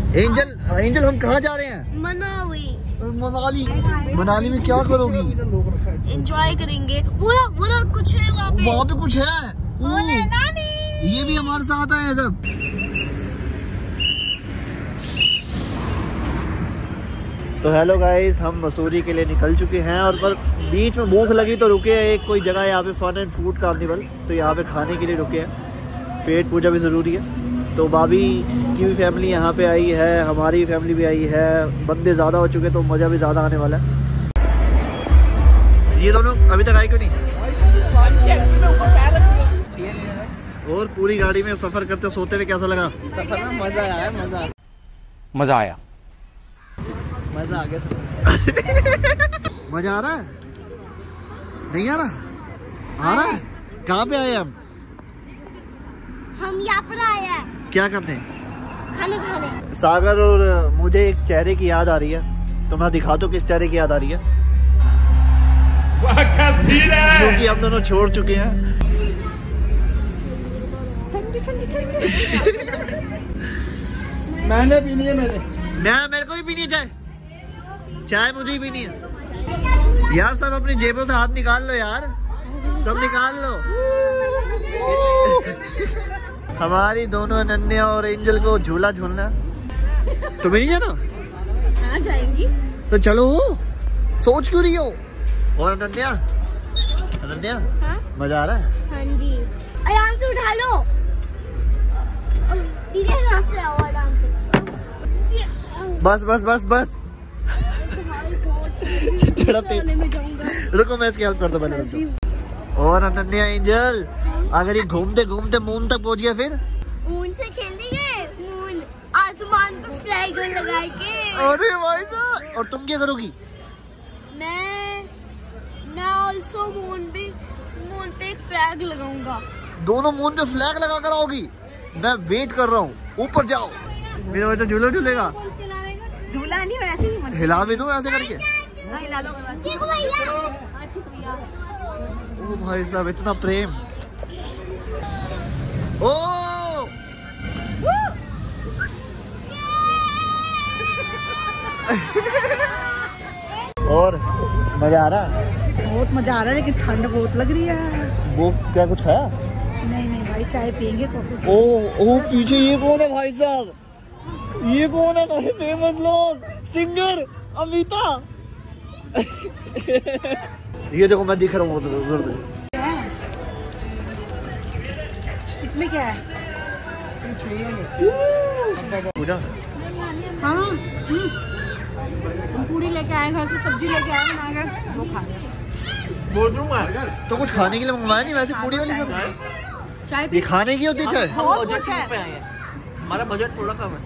Angel हम कहाँ जा रहे हैं? मनाली में क्या करोगी? एंजॉय करेंगे। वो कुछ है वहाँ पे कुछ है। नानी ये भी हमारे साथ आए हैं सब। तो हेलो गाइस, हम मसूरी के लिए निकल चुके हैं और पर बीच में भूख लगी तो रुके हैं एक कोई जगह यहाँ पे, फन एंड फूड कार्निवल। तो यहाँ पे खाने के लिए रुके हैं, पेट पूजा भी ज़रूरी है। तो भाभी की भी फैमिली यहाँ पे आई है, हमारी फैमिली भी आई है। बंदे ज़्यादा हो चुके तो मज़ा भी ज़्यादा आने वाला है। ये दोनों अभी तक आए क्यों नहीं? और पूरी गाड़ी में सफ़र करते सोते हुए कैसा लगा? सफर में मज़ा आया, मज़ा आया। मज़ा आ गया सब। मज़ा आ रहा है? नहीं आ रहा? आ रहा है? कहाँ पे आए हम यहाँ पर आए हैं क्या करने? खाना खाने। सागर और मुझे एक चेहरे की याद आ रही है, तो मैं दिखा दो किस चेहरे की याद आ रही है। क्योंकि हम दोनों छोड़ चुके हैं। मैंने पीनी है, मेरे को भी पीनी है चाय मुझे ही पीनी है यार। सब अपनी जेबों से हाथ निकाल लो यार, सब निकाल लो। हमारी दोनों अनन्या और एंजल को झूला झूलना। तो नहीं जाना? हाँ जाएंगी। तो चलो, सोच क्यों रही हो? और अनन्या हाँ? मजा आ रहा है? हाँ जी, आराम से उठा लो धीरे, आराम से आओ, आराम से। बस रुको, मैं इसकी हेल्प करता पहले। और अनन्या एंजल, अगर ये घूमते घूमते मून तक पहुंच गया फिर? मून से खेलेंगे, मून आसमान पर फ्लैग लगा के। अरे भाई साहब, और तुम क्या करोगी? मैं ऑल्सो मून पे एक फ्लैग लगाऊंगा। दोनों मून पे फ्लैग लगा कर आओगी? मैं वेट कर रहा हूँ, ऊपर जाओ। मेरा बच्चा झूला झूलेगा। झूला नहीं, वैसे ही हिला भी दो ऐसे करके। हिला दो भैया। ओ भाई साहब, इतना प्रेम। ओ और मजा आ रहा? बहुत मजा आ रहा है, लेकिन ठंड बहुत लग रही है। वो क्या कुछ खाया? नहीं भाई, चाय पियेंगे, कॉफी। ओ पीछे ये कौन है भाई साहब? ये कौन है? हमारे फेमस लोग, सिंगर अमिता। ये देखो मैं दिख रहा हूँ उधर। इसमें क्या है? पूजा। हाँ, हम पूरी लेके आए, घर से सब्जी लेके आए, बनाकर वो खा रहे। तो कुछ खाने के लिए मंगवाया नहीं? वैसे पूरी वाली चाय ये खाने की होती है चाय? पे आए हैं, हमारा बजट थोड़ा कम है।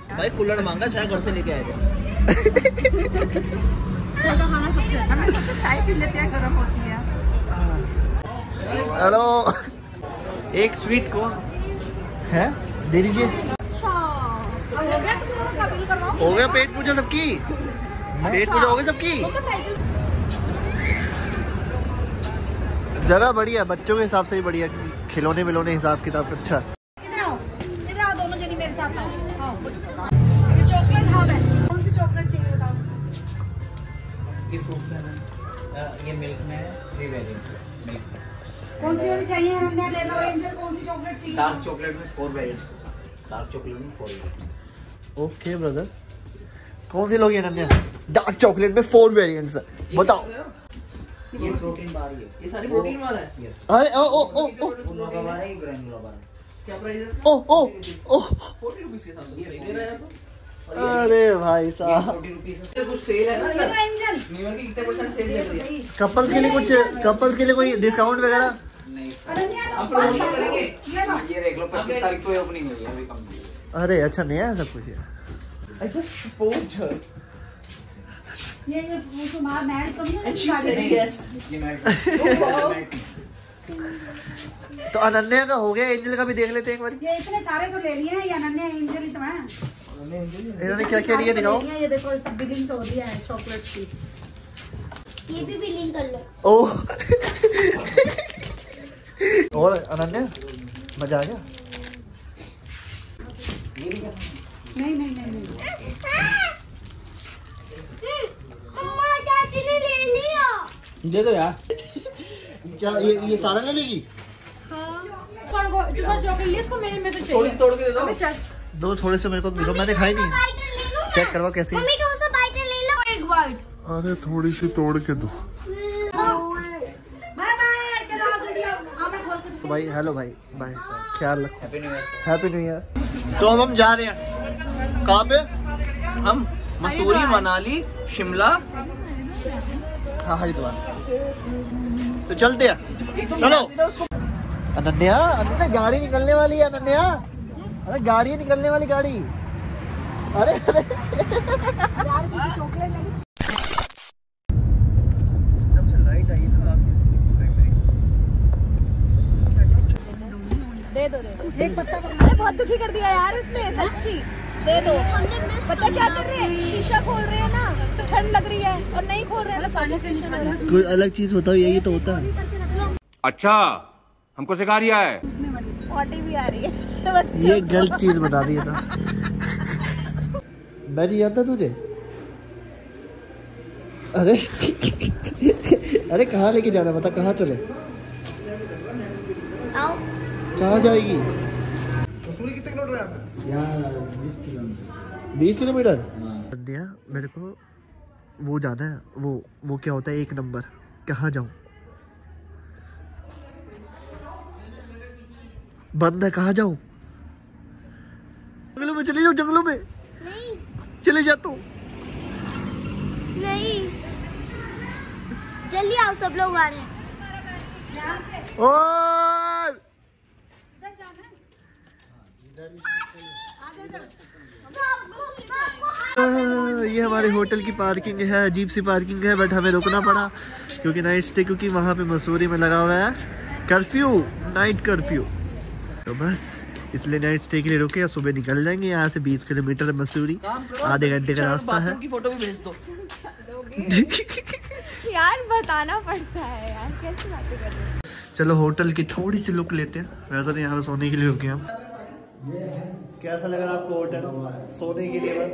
भाई कुल्हड़ मांगा, चाय घर से लेके आए थे। खाना सबसे हमें सबसे चाय पी लेते हैं, गर्म होती है। हेलो, एक स्वीट कॉर्न है, दे दीजिए। हो गया पेट पूजा सबकी? पेट पूजा हो गई सबकी? जगह बढ़िया, बच्चों के हिसाब से ही बढ़िया, खिलौने मिलौने हिसाब किताब अच्छा। इधर आओ दोनों जनी मेरे साथ आओ। ये चॉकलेट हाँ, कौन सी चॉकलेट चाहिए बताओ? ये फ्रूट्स में, ये मिल्क में है, ये वेरिएंट्स है मिल्क। कौन सी वाली चाहिए? अनन्या ले लो। एंजल कौन सी चॉकलेट चाहिए? डार्क चॉकलेट में 4 वेरिएंट्स, डार्क चॉकलेट में 4 वेरिएंट्स। ओके ब्रदर, कौन सी लोगी अनन्या? डार्क चॉकलेट में 4 वेरिएंट्स, बताओ। ये प्रोटीन बार है, ये सारी प्रोटीन वाला है। अरे ओ बार है, ग्रैनुला बार। क्या प्राइस है इसका? ओ 40 रुपीस के साथ ये दे रहे हैं तो। अरे भाई साहब, 40 रुपीस है। कुछ सेल है ना एंजल, न्यू ईयर की कितने % सेल चल रही है? कपल्स के लिए कोई डिस्काउंट वगैरह? नहीं अनन्या आप प्रमोशन करेंगे। ये ये देख लो, 25 तारीख को ओपनिंग हुई है, अभी कंप्लीट। अरे अच्छा, नया है सब कुछ ये। I just proposed her. ये वो तुम्हारा मैड कम है। And she said yes. ये married. तो अनन्या का हो गया, एंजल का भी देख लेते हैं एक बार। ये इतने सारे तो ले लिए हैं, ये अनन्या एंजल ही तो है। इन्होंने क्या क्या लिया दिखाओ। ये देखो, सब बिलिंग तो हो दिया है चॉकलेट्स की। ये भी बिलिंग कर लो। ओ और अनन्या, मजा आ गया? नहीं नहीं नहीं नहीं मम्मा चाची ने ले लिया। दे दो यार। क्या ये सारा ले लेगी? चॉकलेट ली इसको मेरे में से थोड़ी सी तोड़ के दे दो। अबे चल दो थोड़े से मेरे को दिखो, मैंने खाई नहीं। चेक करवा कैसी है। मम्मी थोड़ा सा बाइट ले लो। एक बाइट। अरे थोड़ी सी तोड़ के दो। बाय बाय, चलो आप जल्दी आओ। हाँ मैं खोल के तो भाई हेलो भाई, बाय, ख्याल रखो। Happy new year. Happy new year. तो अब हम जा रहे हैं कहाँ पे? हम मसूरी, मनाली, शिमला, हरिद्वार। तो चलते हैं, चलो। अनन्या, अनन्या गाड़ी निकलने वाली है। अनन्या, अरे गाड़ी है निकलने वाली, गाड़ी। अरे अरे जब से लाइट आई था दे दो एक पत्ता। अरे बहुत दुखी कर दिया यार इसने, सच्ची। दे दो। पता क्या कर रहे हैं, शीशा खोल रहे हैं ना तो ठंड लग रही है और नहीं खोल रहे हैं। कोई अलग चीज बताओ, यही तो होता है। अच्छा, हमको सिखा रिया है। पॉटी भी आ रही है तो बच्चे ये गलत चीज बता दी था। मैं नहीं जानता तुझे। अरे अरे कहाँ लेके जाना, बता कहाँ चले? कहाँ जाएगी? मसूरी कितने किलोमीटर है यहाँ से? 20 किलोमीटर। मेरे को वो जाना है, वो क्या होता है 1 नंबर। कहाँ जाऊँ? बंद है, कहाँ जाऊँ? जंगलों में चले जाओ, जंगलों में। नहीं चले जा तो। नहीं, जल्दी आओ, सब लोग आ रहे हैं। और ये हमारे होटल की पार्किंग है, अजीब सी पार्किंग है, बट हमें रुकना पड़ा क्योंकि नाइट स्टे, क्योंकि वहाँ पे मसूरी में लगा हुआ है कर्फ्यू, नाइट कर्फ्यू। तो बस इसलिए नाइट स्टे के लिए रुके और सुबह निकल जाएंगे। यहाँ से 20 किलोमीटर है मसूरी, आधे घंटे का रास्ता है। की फोटो भी भेज दो। यार बताना पड़ता है यार, कैसे बातें कर रहे हो। चलो होटल की थोड़ी सी लुक लेते हैं। वैसा नहीं, यहाँ पे सोने के लिए रुके हम। कैसा लगा आपको होटल? सोने के लिए बस।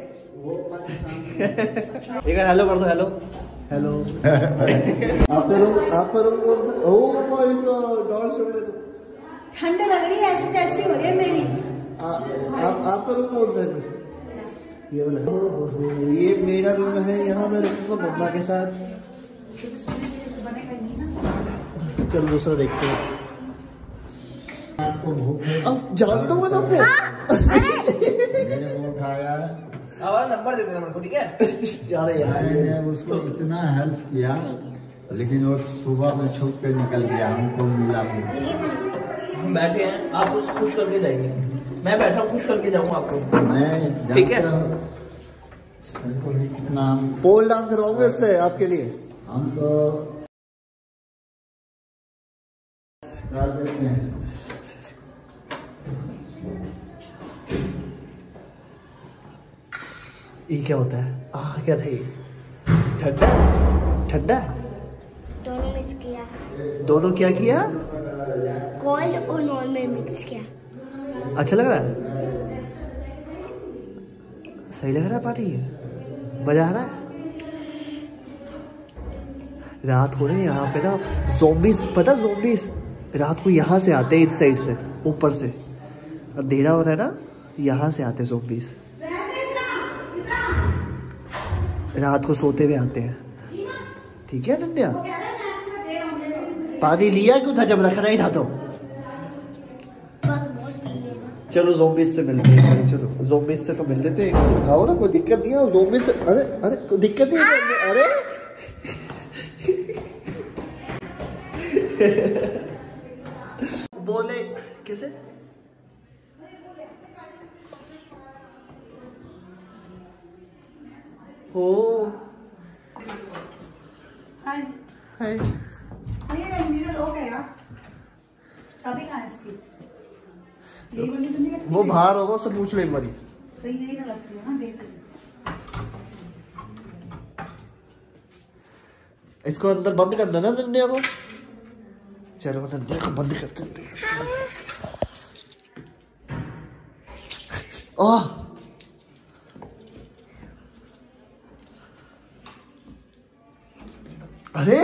एक हेलो कर दो, हेलो हेलो। आपका रूम कौन सा? ओह भाई साहब, डॉट शो में तो ठंड लग रही है, ऐसे कैसी हो रही है मेरी। आपका रूम कौन सा है? ये वाला। ये मेरा रूम है, यहाँ मैं रुकूंगा मम्मा के साथ। चल दूसरा देखते हैं। अब जानता हूँ मैं आपको। मैंने वो उठाया, हमारा नंबर दे देना मेरे को, ठीक है? मैंने उसको इतना हेल्प किया, लेकिन वो सुबह में छुप के निकल गया, हमको मिला नहीं। हम बैठे हैं, आप उसको खुश करके जाएंगे। मैं बैठा हूँ, खुश करके जाऊंगा आपको। मैं ठीक है? जानता हूँ, सर को भी कितना पोल डांस करवाऊंगा इससे आपके लिए। हम तो कर देते हैं। ये क्या होता है? क्या था ये? ठंडा ठंडा। दोनों मिक्स किया, दोनों क्या किया? कोल्ड और नॉर्मल मिक्स किया। अच्छा लग रहा है? सही लग रहा है पानी? मजा आ रहा है? रात को ना यहाँ पे ना ज़ॉम्बीज़, पता ज़ॉम्बीज़ रात को यहाँ से आते हैं, इस साइड से, ऊपर से। अंधेरा हो रहा है ना, यहाँ से आते हैं ज़ॉम्बीज़। रात को सोते हुए आते हैं। ठीक है नन्या? पानी लिया क्यों था जब रखना ही था तो? चलो ज़ॉम्बीज़ से मिलते हैं। चलो ज़ॉम्बीज़ से तो मिल लेते हैं। आओ ना, कोई दिक्कत नहीं है ज़ॉम्बीज़ से। अरे अरे कोई दिक्कत नहीं है। अरे बोले कैसे? हो हाय हाय। ये मेरा लोग है यार, चाबी कहाँ है इसकी? यही वाली तो नहीं लगती वो है? बाहर होगा, उससे पूछ लो एक बारी। तो यही ना लगती है ना, देख लो। इसको अंदर बंद करना ना नन्या को। चलो नन्या को बंद कर देते हैं। ओह अरे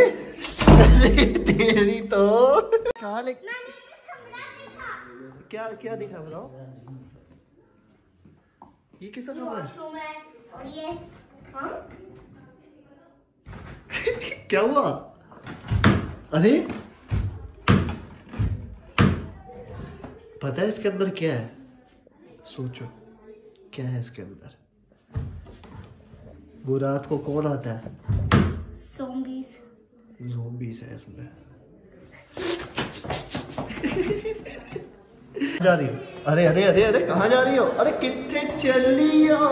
तेरी तो कहाँ ले क्या क्या दिखा बताओ। ये किसका कमरा है? और ये हाँ क्या हुआ? अरे पता है इसके अंदर क्या है? सोचो क्या है इसके अंदर। वो रात को कौन आता है? ज़ॉम्बीज़ है इसमें। जा रही हो? अरे अरे अरे अरे कहाँ जा रही हो? अरे कितने चली हो?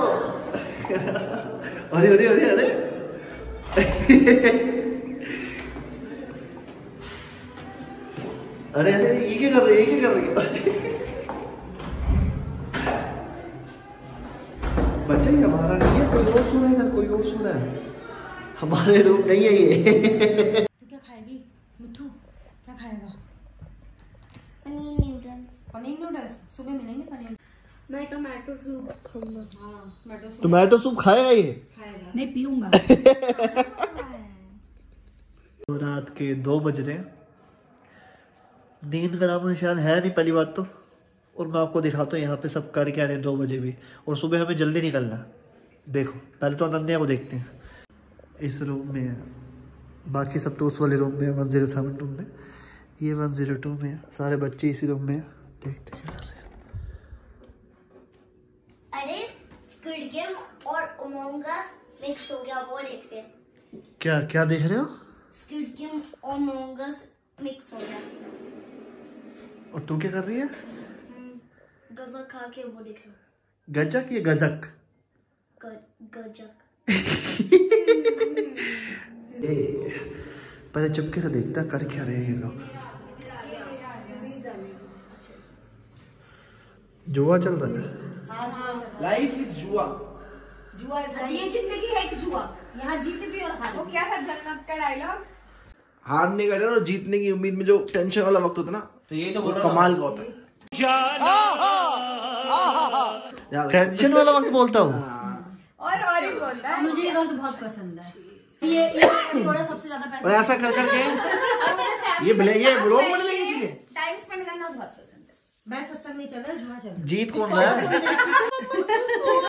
अरे अरे अरे अरे अरे अरे ये क्या कर रही है? ये क्या कर रही है? बच्चा ही हमारा नहीं है, कोई और सुना है इधर, कोई और सुना है। हमारे रूम नहीं है ये। तो क्या खाएगी मिठू? क्या खाएगा? पनीर नूडल्स। पनीर नूडल्स सुबह मिलेंगे पनीर। मैं टोमेटो सूप खाऊंगा। हाँ टोमेटो सूप खाएगा ये? खाएगा नहीं पीऊंगा। तो रात के 2 बज रहे हैं, नींद का नामो निशान है नहीं पहली बात तो। और मैं आपको दिखाता हूँ यहाँ पे सब कर क्या रहे हैं 2 बजे भी। और सुबह हमें जल्दी निकलना है। देखो पहले तो अनन्या को देखते हैं। इस रूम में है, बाकी सब तो उस वाले रूम में है 107 रूम में। ये 102 में है, सारे बच्चे इसी रूम में है। देखते क्या कर रहे हैं। अरे स्क्विड गेम और अमंग अस मिक्स हो गया, वो देखते हैं। क्या क्या देख रहे हो? स्क्विड गेम और अमंग अस मिक्स हो गया। और तू क्या कर रही है? गजक खा के वो देख रहा हूँ। गजक या गजक? गजक। पहले चुपके से देखता कर क्या रहे हैं ये लोग। जुआ चल रहा है। लाइफ इज जुआ। जुआ ये जिंदगी है कि जुआ, यहाँ जीत भी और हार। वो क्या था जन्नत का डायलॉग? हारने का डर और जीतने की उम्मीद में जो टेंशन वाला वक्त होता है ना, तो ये तो कमाल का होता है। टेंशन वाला वक्त बोलता हूँ। और ही बोलता है। मुझे ये वक्त बहुत पसंद है। ये थोड़ा सबसे ज्यादा पैसा। और ऐसा कर करके ये ब्लॉग बने लगी चीजें। टाइम स्पेंड करना बहुत पसंद है। मैं सत्संग नहीं चल रहा, जुआ चल रहा है। जीत कौन रहा है?